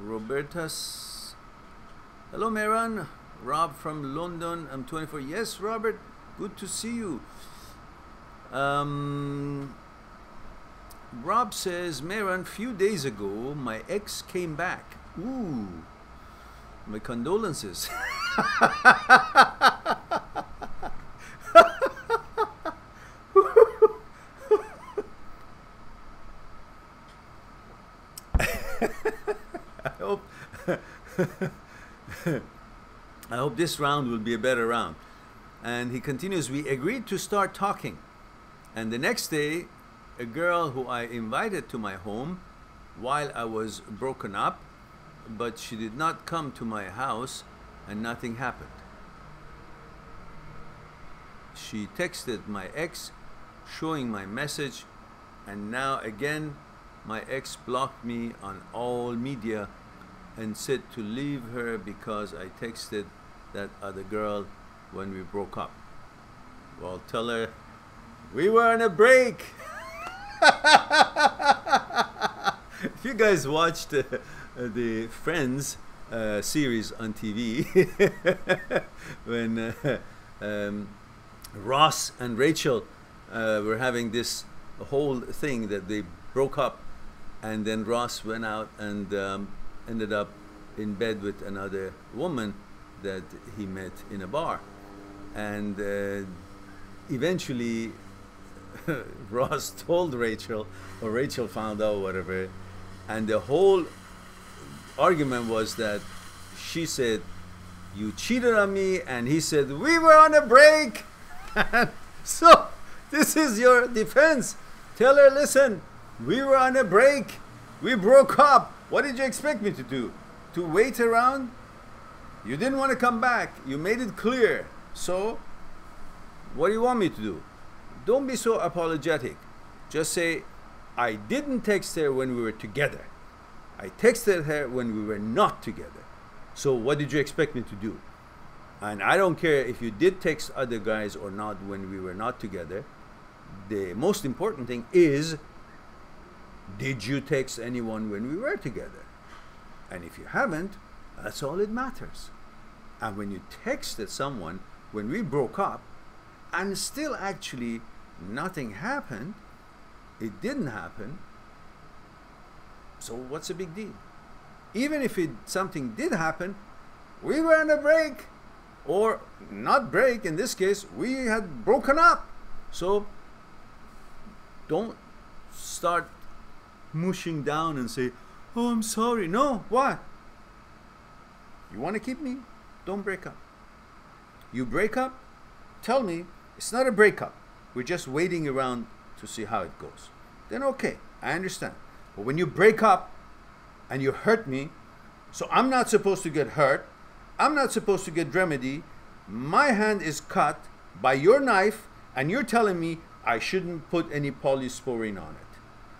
Roberta's. Hello, Mehran. Rob from London. I'm 24. Yes, Robert. Good to see you. Rob says, Mehran, few days ago, my ex came back. Ooh. My condolences. I hope this round will be a better round. And he continues, we agreed to start talking. And the next day, a girl who I invited to my home while I was broken up, but she did not come to my house and nothing happened. She texted my ex showing my message, and now again my ex blocked me on all media and said to leave her because I texted that other girl when we broke up. Well, tell her we were on a break. If you guys watched the Friends series on TV, when Ross and Rachel were having this whole thing that they broke up, and then Ross went out and ended up in bed with another woman that he met in a bar, and eventually Ross told Rachel, or Rachel found out, whatever, and the whole argument was that she said, you cheated on me, and he said, we were on a break. So this is your defense. Tell her, listen, we were on a break, we broke up. What did you expect me to do? To wait around? You didn't want to come back. You made it clear. So what do you want me to do? Don't be so apologetic. Just say, I didn't text her when we were together. I texted her when we were not together. So what did you expect me to do? And I don't care if you did text other guys or not when we were not together. The most important thing is, did you text anyone when we were together? And if you haven't, that's all it matters. And when you texted someone when we broke up and still actually nothing happened, it didn't happen, so what's the big deal? Even if something did happen, we were on a break, or not break, in this case, we had broken up. So don't start mushing down and say, oh, I'm sorry. No, what? You want to keep me? Don't break up. You break up, tell me it's not a breakup. We're just waiting around to see how it goes. Then okay, I understand. But when you break up and you hurt me, so I'm not supposed to get hurt, I'm not supposed to get remedy, my hand is cut by your knife, and you're telling me I shouldn't put any polysporin on it.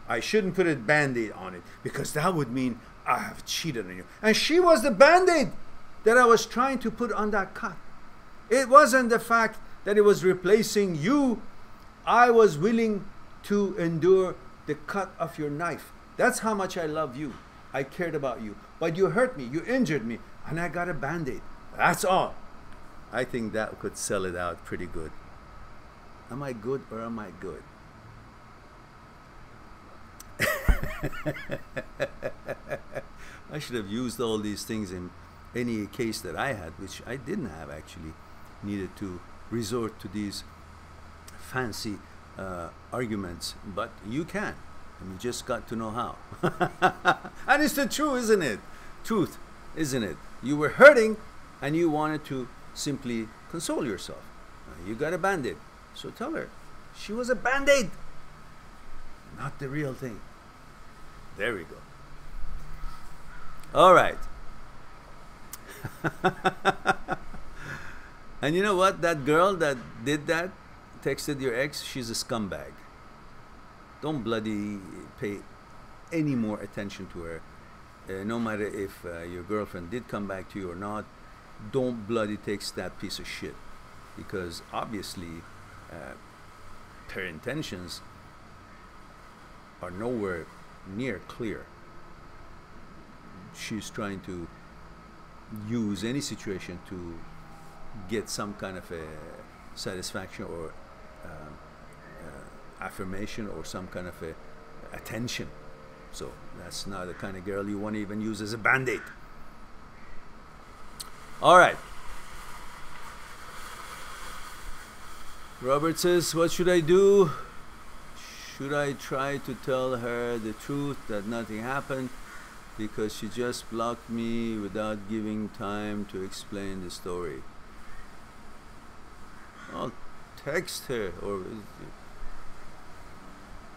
I shouldn't put a Band-Aid on it, because that would mean I have cheated on you. And she was the Band-Aid that I was trying to put on that cut. It wasn't the fact that it was replacing you. I was willing to endure the cut of your knife. That's how much I love you. I cared about you. But you hurt me, you injured me, and I got a Band-Aid. That's all. I think that could sell it out pretty good. Am I good or am I good? I should have used all these things in any case that I had, which I didn't have actually needed to resort to these fancy arguments, but you can, and you just got to know how. And it's the truth, isn't it? Truth, isn't it? You were hurting and you wanted to simply console yourself. You got a Band-Aid, so tell her she was a Band-Aid, not the real thing. There we go. All right. And you know what? That girl that did that, texted your ex, she's a scumbag. Don't bloody pay any more attention to her. No matter if your girlfriend did come back to you or not, don't bloody text that piece of shit. Because obviously her intentions are nowhere near clear. she's trying to use any situation to get some kind of a satisfaction or affirmation or some kind of a attention. So that's not the kind of girl you want to even use as a band-aid. All right. Robert says, what should I do? Should I try to tell her the truth that nothing happened because she just blocked me without giving time to explain the story? I'll text her or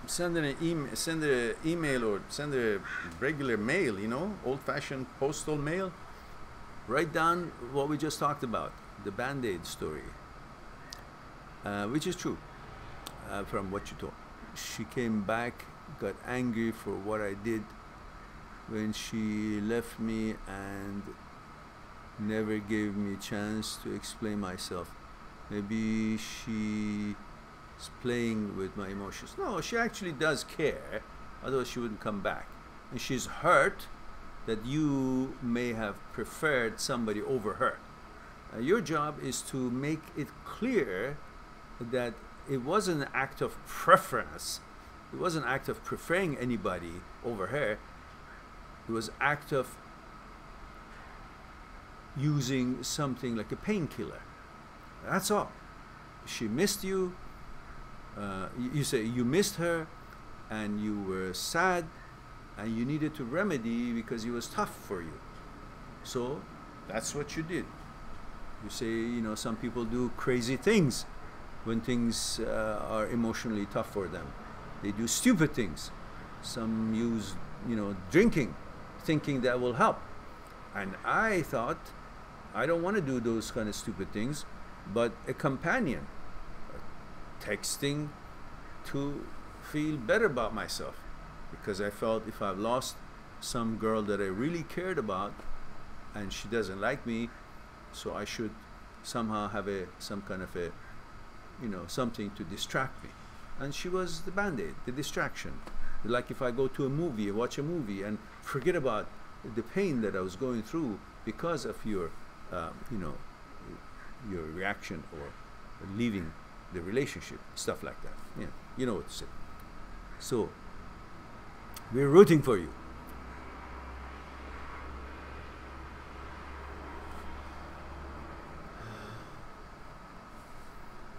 send her an email or send her a regular mail, you know, old-fashioned postal mail. Write down what we just talked about, the Band-Aid story, which is true from what you told. She came back, got angry for what I did when she left me and never gave me a chance to explain myself. Maybe she's playing with my emotions. No, she actually does care, otherwise she wouldn't come back. And she's hurt that you may have preferred somebody over her. Your job is to make it clear that it wasn't an act of preference. It wasn't an act of preferring anybody over her. It was an act of using something like a painkiller. That's all. She missed you. You say you missed her and you were sad and you needed to remedy because it was tough for you. So that's what you did. You say, you know, some people do crazy things when things are emotionally tough for them. They do stupid things. Some use, you know, drinking, thinking that will help. And I thought, I don't want to do those kind of stupid things, but a companion, texting to feel better about myself, because I felt if I've lost some girl that I really cared about and she doesn't like me, so I should somehow have some kind of a, you know, something to distract me. And she was the band-aid, the distraction. Like if I go to a movie, watch a movie and forget about the pain that I was going through because of your, you know, your reaction or leaving the relationship, stuff like that. Yeah, you know what to say. So, we're rooting for you.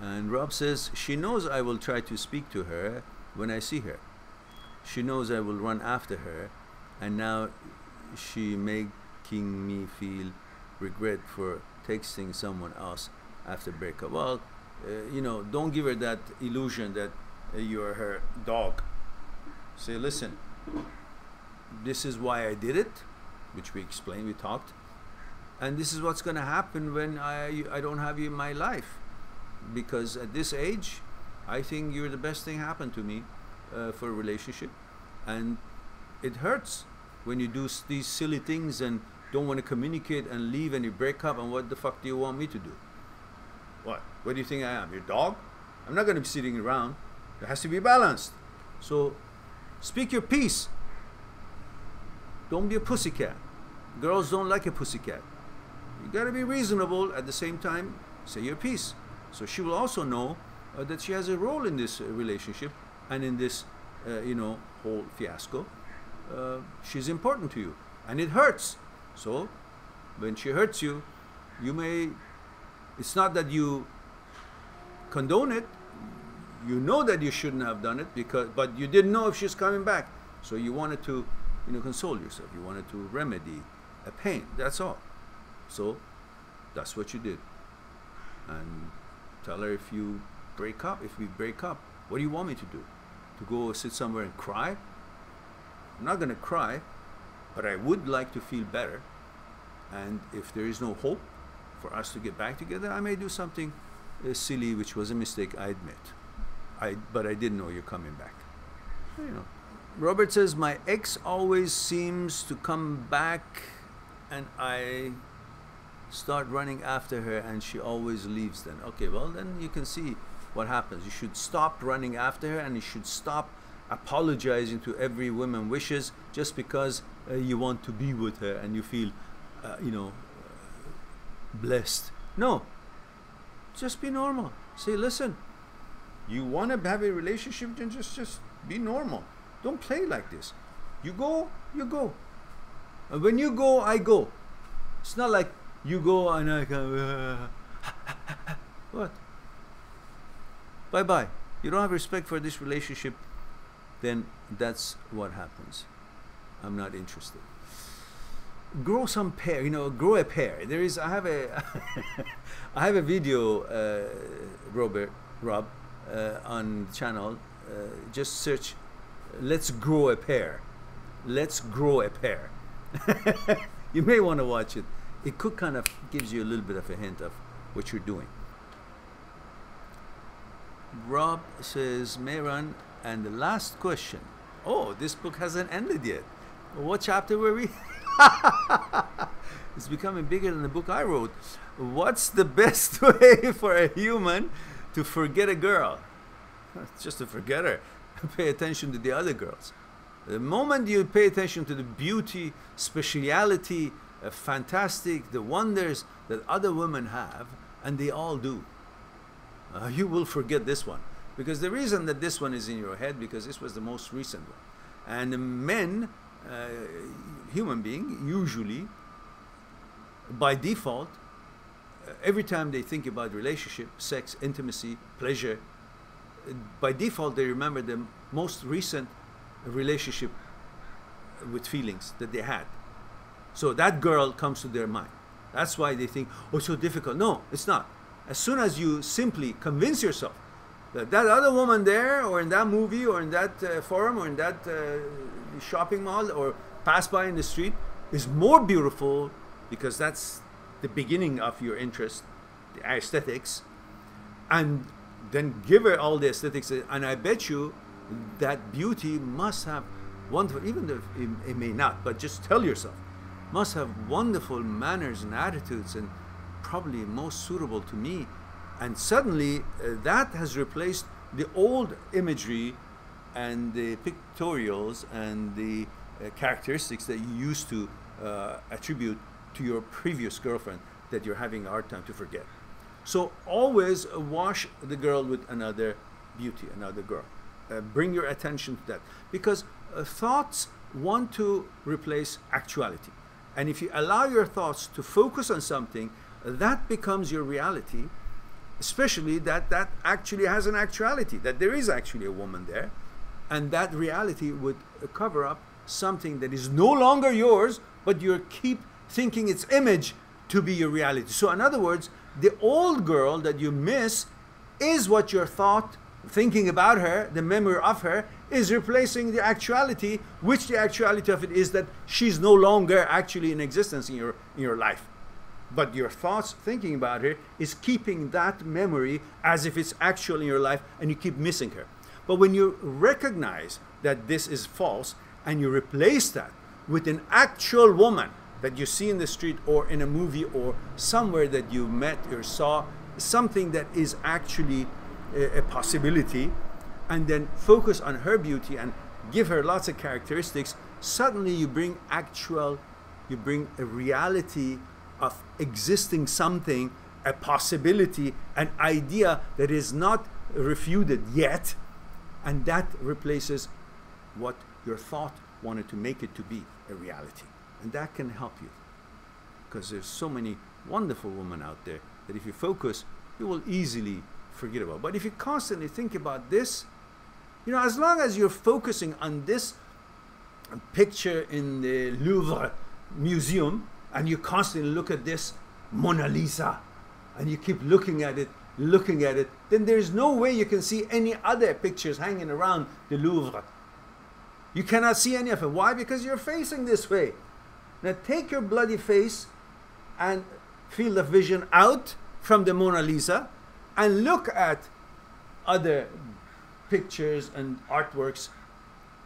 And Rob says, she knows I will try to speak to her when I see her. She knows I will run after her, and now she making me feel regret for texting someone else after breakup. Well, you know, don't give her that illusion that you're her dog. Say, listen, this is why I did it, which we explained, we talked, and this is what's going to happen when I don't have you in my life. Because at this age, I think you're the best thing happened to me for a relationship, and it hurts when you do these silly things and don't want to communicate and leave and you break up, and what the fuck do you want me to do? What do you think I am, your dog? I'm not going to be sitting around. It has to be balanced. So speak your piece. Don't be a pussycat. Girls don't like a pussycat. You got to be reasonable, at the same time say your piece. So she will also know that she has a role in this relationship and in this, you know, whole fiasco. She's important to you, and it hurts. So when she hurts you, you may, it's not that you condone it. You know that you shouldn't have done it, but you didn't know if she's coming back. So you wanted to, you know, console yourself. You wanted to remedy a pain. That's all. So that's what you did. And tell her, if we break up, what do you want me to do? To go sit somewhere and cry? I'm not going to cry, but I would like to feel better. And if there is no hope for us to get back together, I may do something silly, which was a mistake, I admit. But I didn't know you're coming back. You know. Robert says, my ex always seems to come back and I start running after her and she always leaves then. Okay, well then you can see what happens. You should stop running after her and you should stop apologizing to every woman wishes just because you want to be with her and you feel, you know, blessed. No, just be normal. Say, listen, you want to have a relationship, then just be normal. Don't play like this. You go, you go. And when you go, I go. It's not like you go and I go, what? Bye-bye. You don't have respect for this relationship, then that's what happens. I'm not interested. Grow some pair, you know, grow a pair. There is, I have a, I have a video, Rob, on the channel. Just search, let's grow a pair. Let's grow a pair. You may want to watch it. It could kind of gives you a little bit of a hint of what you're doing. Rob says, Mehran, and the last question. Oh, this book hasn't ended yet. What chapter were we? It's becoming bigger than the book I wrote. What's the best way for a human to forget a girl? Just to forget her. Pay attention to the other girls. The moment you pay attention to the beauty, speciality, fantastic, the wonders that other women have, and they all do, you will forget this one. Because the reason that this one is in your head, because this was the most recent one. And men, human being, usually, by default, every time they think about relationship, sex, intimacy, pleasure, by default they remember the most recent relationship with feelings that they had. So that girl comes to their mind. That's why they think, oh, it's so difficult. No, it's not. As soon as you simply convince yourself that that other woman there, or in that movie, or in that forum, or in that shopping mall, or pass by in the street, is more beautiful, because that's the beginning of your interest, the aesthetics, and then give her all the aesthetics, and I bet you that beauty must have wonderful, even though it may not, but just tell yourself, must have wonderful manners and attitudes, and probably most suitable to me. And suddenly that has replaced the old imagery and the pictorials and the characteristics that you used to attribute to your previous girlfriend that you're having a hard time to forget. So always wash the girl with another beauty, another girl. Bring your attention to that, because thoughts want to replace actuality. And if you allow your thoughts to focus on something, that becomes your reality, especially that actually has an actuality, that there is actually a woman there, and that reality would cover up something that is no longer yours, but you keep thinking its image to be your reality. So in other words, the old girl that you miss is what your thought, thinking about her, the memory of her, is replacing the actuality, which the actuality of it is that she's no longer actually in existence in your life. But your thoughts thinking about her is keeping that memory as if it's actual in your life, and you keep missing her. But when you recognize that this is false, and you replace that with an actual woman that you see in the street or in a movie or somewhere that you met or saw, something that is actually a possibility, and then focus on her beauty and give her lots of characteristics, suddenly you bring a reality of existing something, a possibility, an idea that is not refuted yet, and that replaces what your thought wanted to make it to be a reality. And that can help you, because there's so many wonderful women out there that if you focus, you will easily forget about. But if you constantly think about this, you know, as long as you're focusing on this picture in the Louvre Museum, and you constantly look at this Mona Lisa, and you keep looking at it, then there's no way you can see any other pictures hanging around the Louvre. You cannot see any of it. Why? Because you're facing this way. Now take your bloody face and field of vision out from the Mona Lisa and look at other pictures and artworks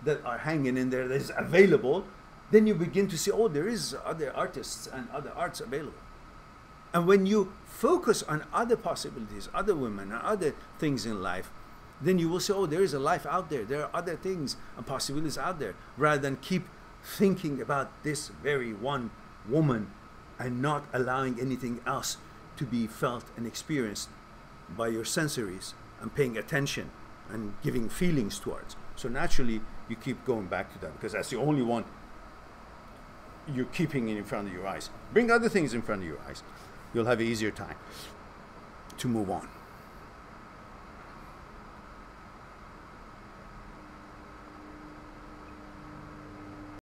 that are hanging in there that is available. Then you begin to see, oh, there is other artists and other arts available. And when you focus on other possibilities, other women, and other things in life, then you will say, oh, there is a life out there. There are other things and possibilities out there, rather than keep thinking about this very one woman and not allowing anything else to be felt and experienced by your sensories and paying attention and giving feelings towards. So naturally, you keep going back to that because that's the only one you're keeping in front of your eyes. Bring other things in front of your eyes. You'll have an easier time to move on.